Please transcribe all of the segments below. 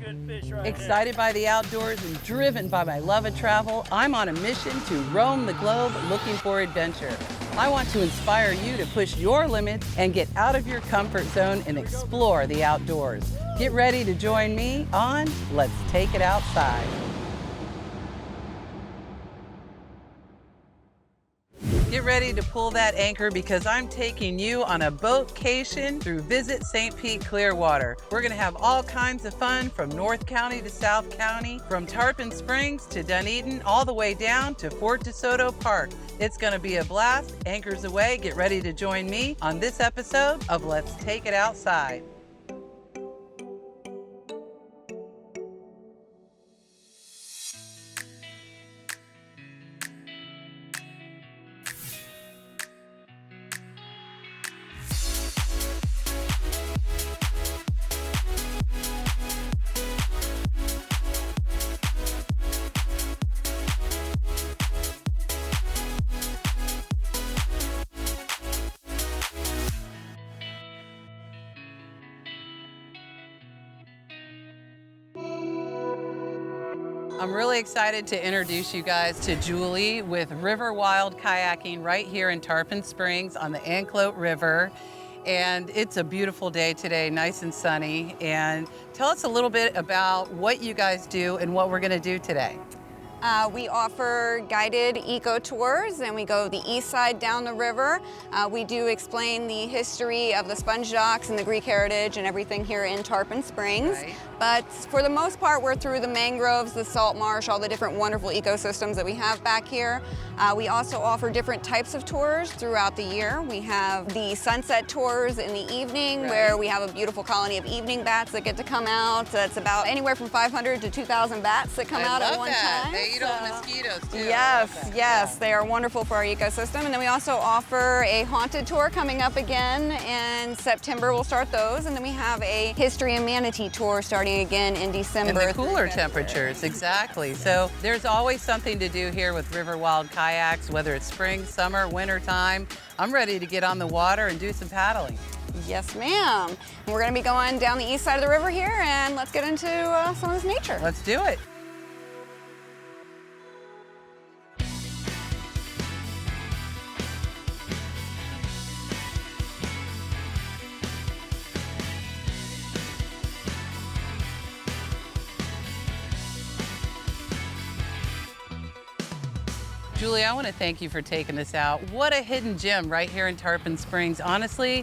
good fish right Excited by the outdoors and driven by my love of travel, I'm on a mission to roam the globe looking for adventure. I want to inspire you to push your limits and get out of your comfort zone and explore the outdoors. Get ready to join me on Let's Take It Outside. Get ready to pull that anchor because I'm taking you on a BoatCation through Visit St. Pete Clearwater. We're going to have all kinds of fun from North County to South County, from Tarpon Springs to Dunedin, all the way down to Fort Desoto Park. It's going to be a blast. Anchors away. Get ready to join me on this episode of Let's Take It Outside. I'm really excited to introduce you guys to Julie with River Wild Kayaking right here in Tarpon Springs on the Anclote River. And it's a beautiful day today, nice and sunny. And tell us a little bit about what you guys do and what we're gonna do today. We offer guided eco tours and we go the east side down the river. We do explain the history of the sponge docks and the Greek heritage and everything here in Tarpon Springs. Right. But for the most part, we're through the mangroves, the salt marsh, all the different wonderful ecosystems that we have back here. We also offer different types of tours throughout the year. We have the sunset tours in the evening, right, where we have a beautiful colony of evening bats that get to come out. It's about anywhere from 500 to 2,000 bats that come out at one time. They eat all the mosquitoes too. Yes, yes, they are wonderful for our ecosystem. And then we also offer a haunted tour coming up again in September. We'll start those. And then we have a history and manatee tour starting again in December. In the cooler temperatures, exactly. So there's always something to do here with River Wild Kayaks, whether it's spring, summer, winter time. I'm ready to get on the water and do some paddling. Yes, ma'am. We're going to be going down the east side of the river here, and let's get into some of this nature. Let's do it. Julie, I want to thank you for taking us out. What a hidden gem right here in Tarpon Springs. Honestly,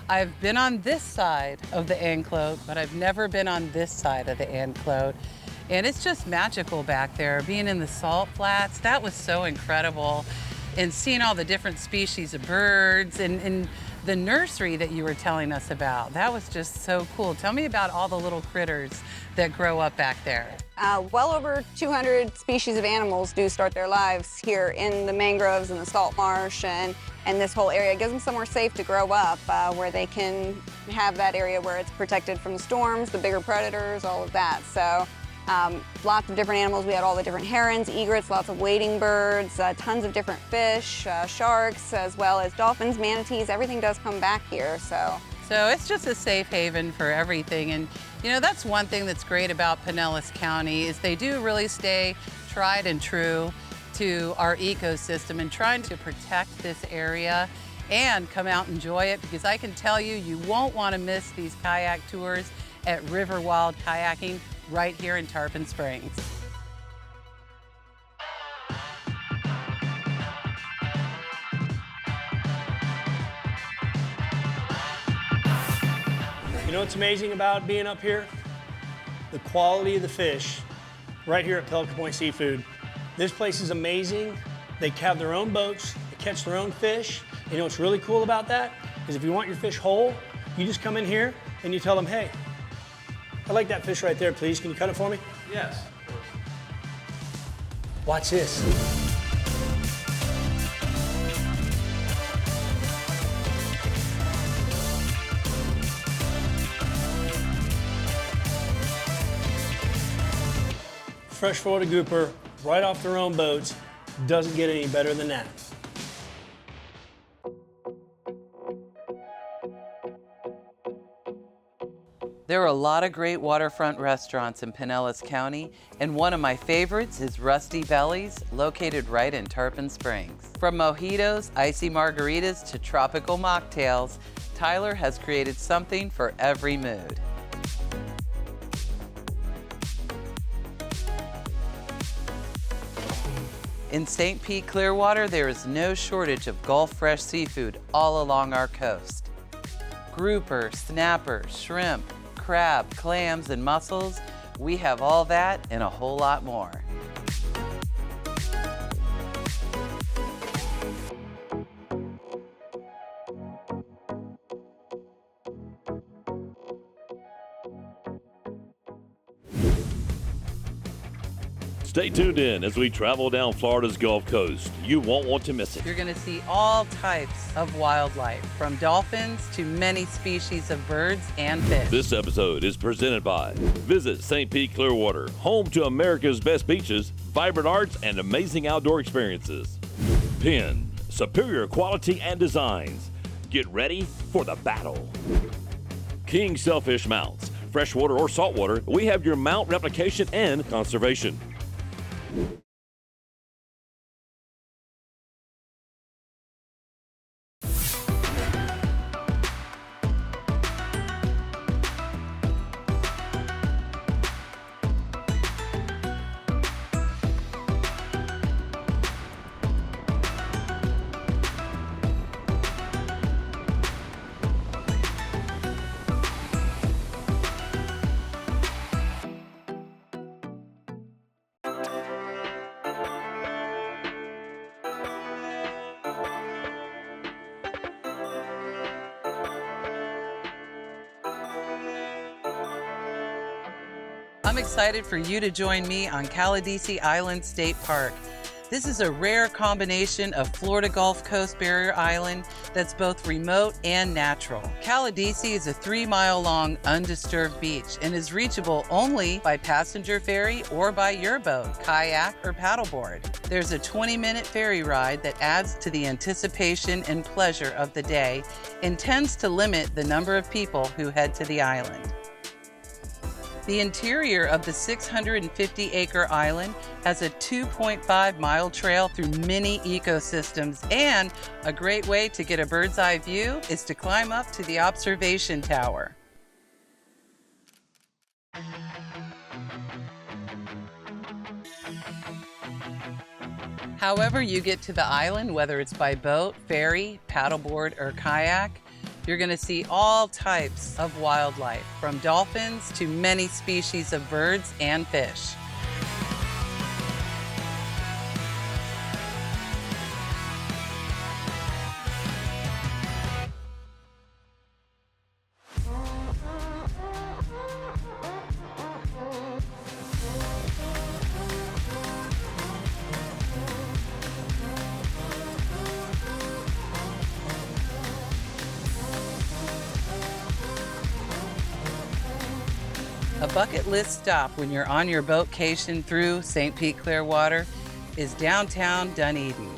I've been on this side of the Anclote, but I've never been on this side of the Anclote. And it's just magical back there. Being in the salt flats, that was so incredible. And seeing all the different species of birds and the nursery that you were telling us about, that was just so cool. Tell me about all the little critters that grow up back there. Well over 200 species of animals do start their lives here in the mangroves and the salt marsh and this whole area. It gives them somewhere safe to grow up where they can have that area where it's protected from the storms, the bigger predators, all of that. So lots of different animals. We had all the different herons, egrets, lots of wading birds, tons of different fish, sharks, as well as dolphins, manatees. Everything does come back here. So it's just a safe haven for everything. And you know, that's one thing that's great about Pinellas County is they do really stay tried and true to our ecosystem and trying to protect this area and come out and enjoy it, because I can tell you, you won't want to miss these kayak tours at River Wild Kayaking right here in Tarpon Springs. You know what's amazing about being up here? The quality of the fish right here at Pelican Point Seafood. This place is amazing. They have their own boats, they catch their own fish. You know what's really cool about that? Is if you want your fish whole, you just come in here and you tell them, hey, I like that fish right there, please. Can you cut it for me? Yes, of course. Watch this. Freshwater grouper, right off their own boats, doesn't get any better than that. There are a lot of great waterfront restaurants in Pinellas County, and one of my favorites is Rusty Bellies, located right in Tarpon Springs. From mojitos, icy margaritas, to tropical mocktails, Tyler has created something for every mood. In St. Pete Clearwater, there is no shortage of Gulf fresh seafood all along our coast. Grouper, snapper, shrimp, crab, clams, and mussels, we have all that and a whole lot more. Stay tuned in as we travel down Florida's Gulf Coast. You won't want to miss it. You're going to see all types of wildlife, from dolphins to many species of birds and fish. This episode is presented by Visit St. Pete Clearwater, home to America's best beaches, vibrant arts, and amazing outdoor experiences. Penn, superior quality and designs. Get ready for the battle. King Sailfish Mounts, freshwater or saltwater, we have your mount replication and conservation. I'm excited for you to join me on Caladesi Island State Park. This is a rare combination of Florida Gulf Coast barrier island that's both remote and natural. Caladesi is a 3-mile-long undisturbed beach and is reachable only by passenger ferry or by your boat, kayak, or paddleboard. There's a 20-minute ferry ride that adds to the anticipation and pleasure of the day and tends to limit the number of people who head to the island. The interior of the 650-acre island has a 2.5-mile trail through many ecosystems, and a great way to get a bird's eye view is to climb up to the observation tower. However you get to the island, whether it's by boat, ferry, paddleboard, or kayak, you're going to see all types of wildlife, from dolphins to many species of birds and fish. A bucket list stop when you're on your BoatCation through St. Pete Clearwater is downtown Dunedin.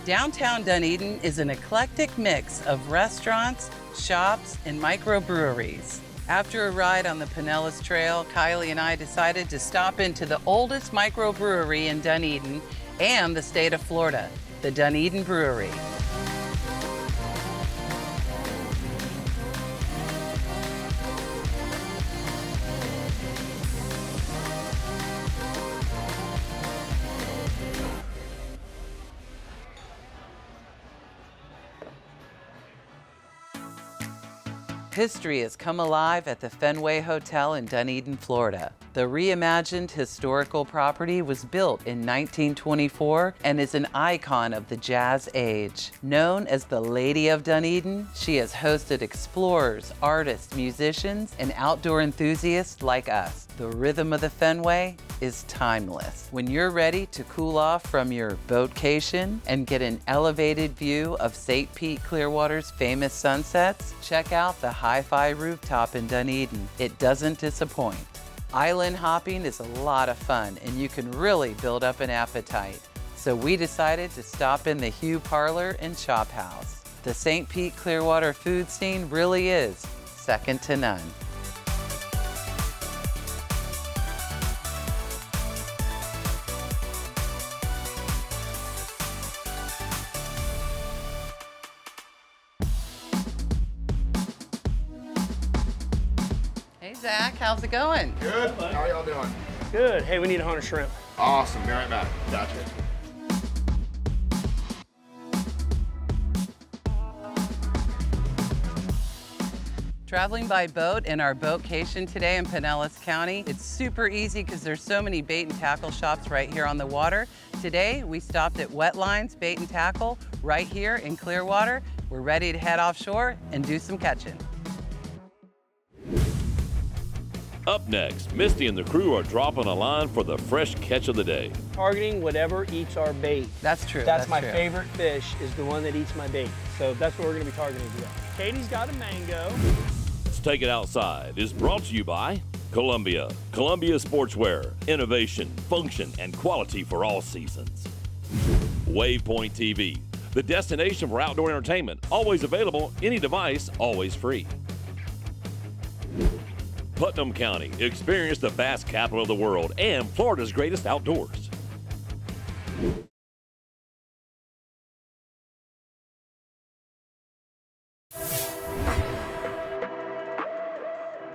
Downtown Dunedin is an eclectic mix of restaurants, shops, and microbreweries. After a ride on the Pinellas Trail, Kylie and I decided to stop into the oldest microbrewery in Dunedin and the state of Florida, the Dunedin Brewery. History has come alive at the Fenway Hotel in Dunedin, Florida. The reimagined historical property was built in 1924 and is an icon of the jazz age. Known as the Lady of Dunedin, she has hosted explorers, artists, musicians, and outdoor enthusiasts like us. The rhythm of the Fenway is timeless. When you're ready to cool off from your BoatCation and get an elevated view of St. Pete Clearwater's famous sunsets, check out the Hi-Fi Rooftop in Dunedin. It doesn't disappoint. Island hopping is a lot of fun, and you can really build up an appetite. So we decided to stop in the Hugh Parlor and Chop House. The St. Pete Clearwater food scene really is second to none. Hey, Zach, how's it going? Good. How are y'all doing? Good. Hey, we need 100 shrimp. Awesome. Be right back. Gotcha. Traveling by boat in our BoatCation today in Pinellas County. It's super easy because there's so many bait and tackle shops right here on the water. Today, we stopped at Wetlines Bait and Tackle right here in Clearwater. We're ready to head offshore and do some catching. Up next, Misty and the crew are dropping a line for the fresh catch of the day. Targeting whatever eats our bait. That's true. That's my true. favorite fish, is the one that eats my bait. So that's what we're gonna be targeting today. Katie's got a mango. Let's Take It Outside is brought to you by Columbia. Columbia Sportswear, innovation, function, and quality for all seasons. WavePoint TV, the destination for outdoor entertainment. Always available, any device, always free. Putnam County, experience the bass capital of the world and Florida's greatest outdoors.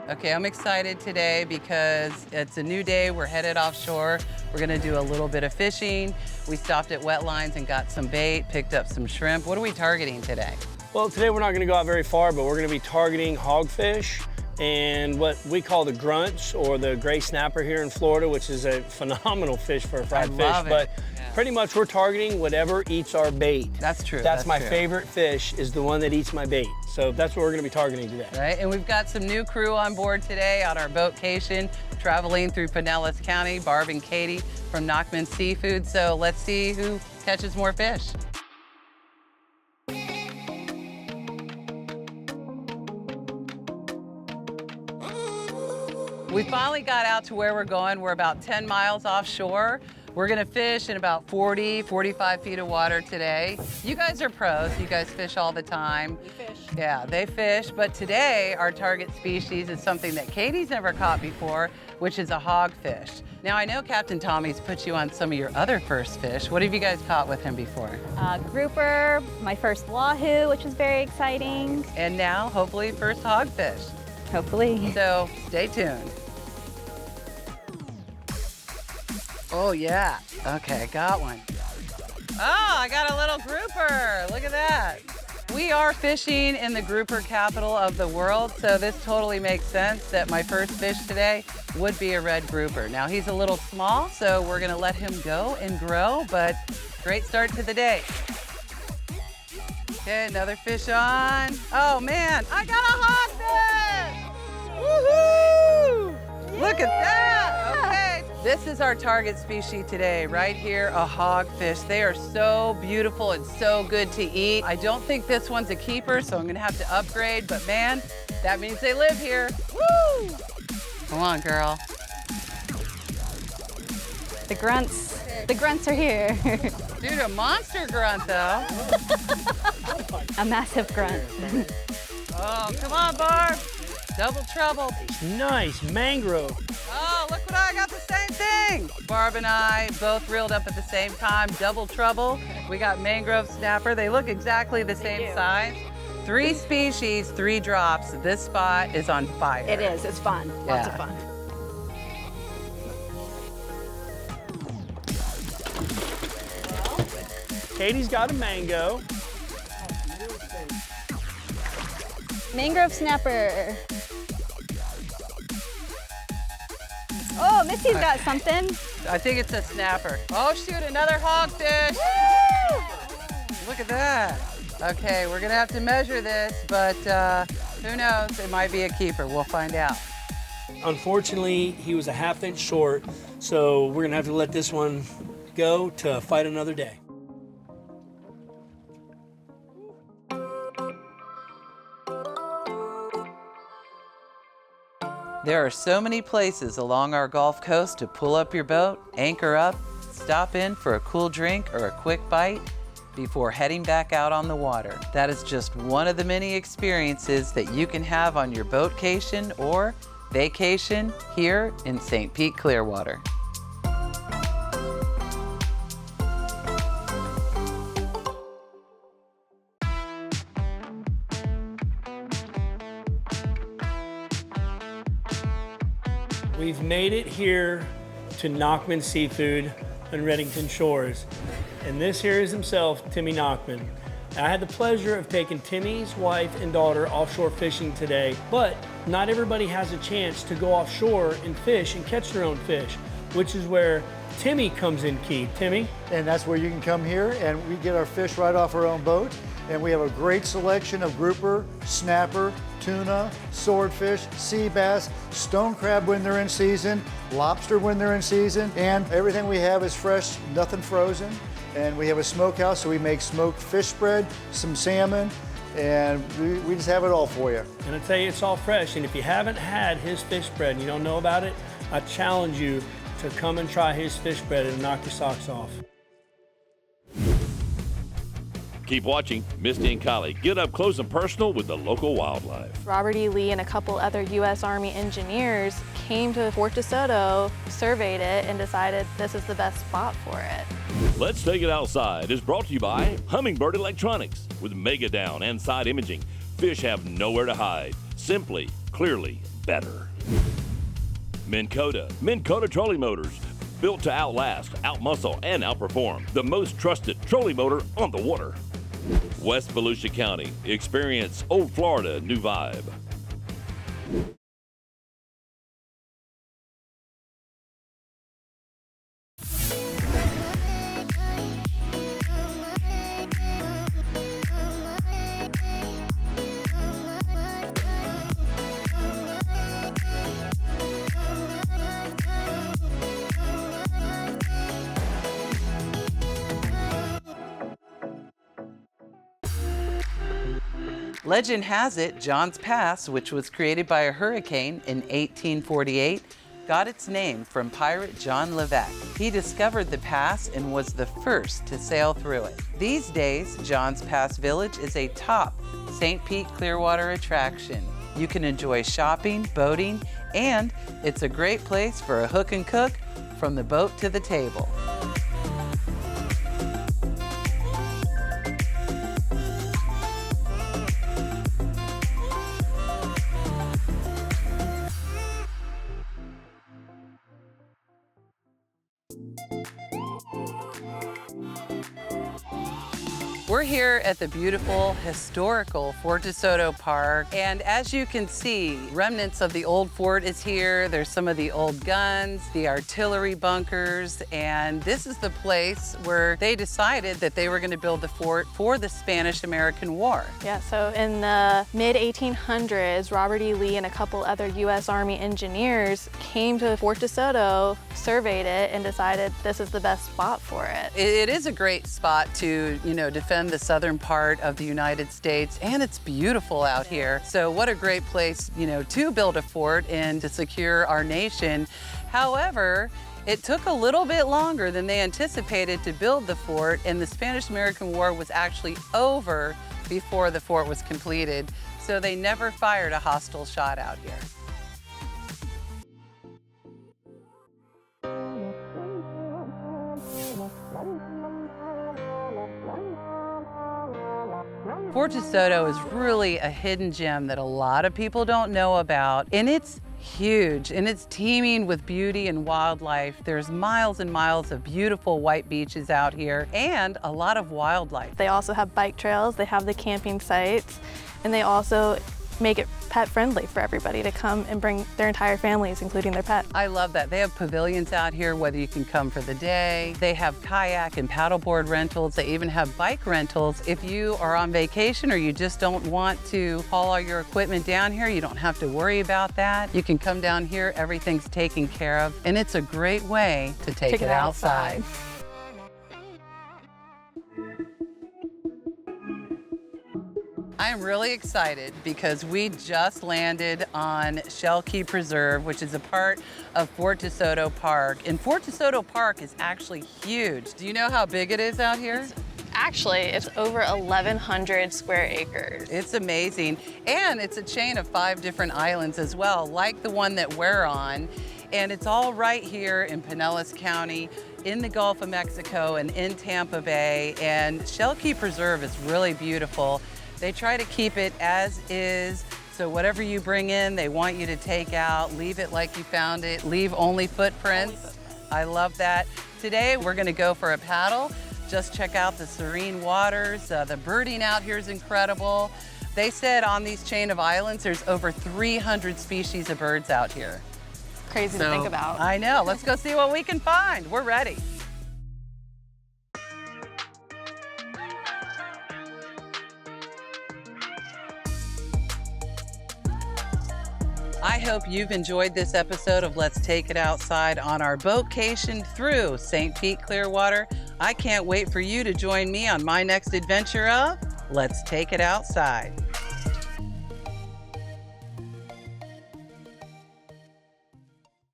Okay, I'm excited today because it's a new day. We're headed offshore. We're gonna do a little bit of fishing. We stopped at Wetlines and got some bait, picked up some shrimp. What are we targeting today? Well, today we're not gonna go out very far, but we're gonna be targeting hogfish and what we call the grunts, or the gray snapper here in Florida, which is a phenomenal fish for a fried fish. love it. But Yeah. pretty much we're targeting whatever eats our bait. That's true. That's my true. favorite fish, is the one that eats my bait. So that's what we're gonna be targeting today. Right, and we've got some new crew on board today on our BoatCation, traveling through Pinellas County, Barb and Katie from Nachman Seafood. So let's see who catches more fish. We finally got out to where we're going. We're about 10 miles offshore. We're gonna fish in about 40, 45 feet of water today. You guys are pros. You guys fish all the time. We fish. Yeah, they fish. But today, our target species is something that Katie's never caught before, which is a hogfish. Now, I know Captain Tommy's put you on some of your other first fish. What have you guys caught with him before? Grouper, my first wahoo, which was very exciting. And now, hopefully, first hogfish. Hopefully. So stay tuned. Oh, yeah. Okay, got one. Oh, I got a little grouper. Look at that. We are fishing in the grouper capital of the world, so this totally makes sense that my first fish today would be a red grouper. Now, he's a little small, so we're gonna let him go and grow, but great start to the day. Okay, another fish on. Oh, man, I got a hogfish! Woohoo! Look at that, okay. This is our target species today, right here, a hogfish. They are so beautiful and so good to eat. I don't think this one's a keeper, so I'm gonna have to upgrade, but man, that means they live here. Woo! Come on, girl. The grunts are here. Dude, a monster grunt, though. A massive grunt. Oh, come on, Barb. Double trouble. Nice mangrove. Oh, look what I got, the same thing. Barb and I both reeled up at the same time, double trouble. We got mangrove snapper. They look exactly the same size. 3 species, 3 drops. This spot is on fire. It is. It's fun. Lots of Yeah. fun. Katie's got a mango. Mangrove snapper. Oh, Misty's got something. I think it's a snapper. Oh, shoot, another hogfish. Look at that. Okay, we're gonna have to measure this, but who knows? It might be a keeper. We'll find out. Unfortunately, he was a ½ inch short, so we're gonna have to let this one go to fight another day. There are so many places along our Gulf Coast to pull up your boat, anchor up, stop in for a cool drink or a quick bite before heading back out on the water. That is just one of the many experiences that you can have on your BoatCation or vacation here in St. Pete, Clearwater. We've made it here to Nachman Seafood on Reddington Shores. And this here is himself, Timmy Nachman. I had the pleasure of taking Timmy's wife and daughter offshore fishing today, but not everybody has a chance to go offshore and fish and catch their own fish, which is where Timmy comes in key. Timmy? And that's where you can come here and we get our fish right off our own boat. And we have a great selection of grouper, snapper, tuna, swordfish, sea bass, stone crab when they're in season, lobster when they're in season, and everything we have is fresh, nothing frozen. And we have a smokehouse, so we make smoked fish spread, some salmon, and we just have it all for you. And I tell you, it's all fresh. And if you haven't had his fish spread and you don't know about it, I challenge you to come and try his fish spread and knock your socks off. Keep watching Misty and Kylie get up close and personal with the local wildlife. Robert E. Lee and a couple other U.S. Army engineers came to Fort Desoto, surveyed it, and decided this is the best spot for it. Let's Take It Outside is brought to you by Humminbird Electronics. With Mega Down and side imaging, fish have nowhere to hide. Simply, clearly better. Minn Kota Trolling Motors. Built to outlast, outmuscle, and outperform. The most trusted trolling motor on the water. West Volusia County. Experience Old Florida new vibe. Legend has it, John's Pass, which was created by a hurricane in 1848, got its name from pirate John Levesque. He discovered the pass and was the first to sail through it. These days, John's Pass Village is a top St. Pete Clearwater attraction. You can enjoy shopping, boating, and it's a great place for a hook and cook from the boat to the table. We're here at the beautiful, historical Fort Desoto Park, and as you can see, remnants of the old fort is here. There's some of the old guns, the artillery bunkers, and this is the place where they decided that they were going to build the fort for the Spanish-American War. Yeah, so in the mid-1800s, Robert E. Lee and a couple other U.S. Army engineers came to Fort Desoto, surveyed it, and decided this is the best spot for it. It is a great spot to, defend the southern part of the United States, and it's beautiful out here. So what a great place, to build a fort and to secure our nation. However, it took a little bit longer than they anticipated to build the fort, and the Spanish-American War was actually over before the fort was completed. So they never fired a hostile shot out here. Fort Desoto is really a hidden gem that a lot of people don't know about, and it's huge, and it's teeming with beauty and wildlife. There's miles and miles of beautiful white beaches out here, and a lot of wildlife. They also have bike trails, they have the camping sites, and they also make it pet friendly for everybody to come and bring their entire families, including their pets. I love that. They have pavilions out here, whether you can come for the day. They have kayak and paddleboard rentals. They even have bike rentals. If you are on vacation or you just don't want to haul all your equipment down here, you don't have to worry about that. You can come down here, everything's taken care of, and it's a great way to take it outside. I am really excited because we just landed on Shell Key Preserve, which is a part of Fort Desoto Park. And Fort Desoto Park is actually huge. Do you know how big it is out here? It's over 1,100 square acres. It's amazing. And it's a chain of 5 different islands as well, like the one that we're on. And it's all right here in Pinellas County, in the Gulf of Mexico and in Tampa Bay. And Shell Key Preserve is really beautiful. They try to keep it as is, So whatever you bring in, they want you to take out, leave it like you found it, leave only footprints. I love that. Today, we're gonna go for a paddle. Just check out the serene waters. The birding out here is incredible. They said on these chain of islands, there's over 300 species of birds out here. Crazy to think about. I know, let's go see what we can find. We're ready. I hope you've enjoyed this episode of Let's Take It Outside on our BoatCation through St. Pete Clearwater. I can't wait for you to join me on my next adventure of Let's Take It Outside.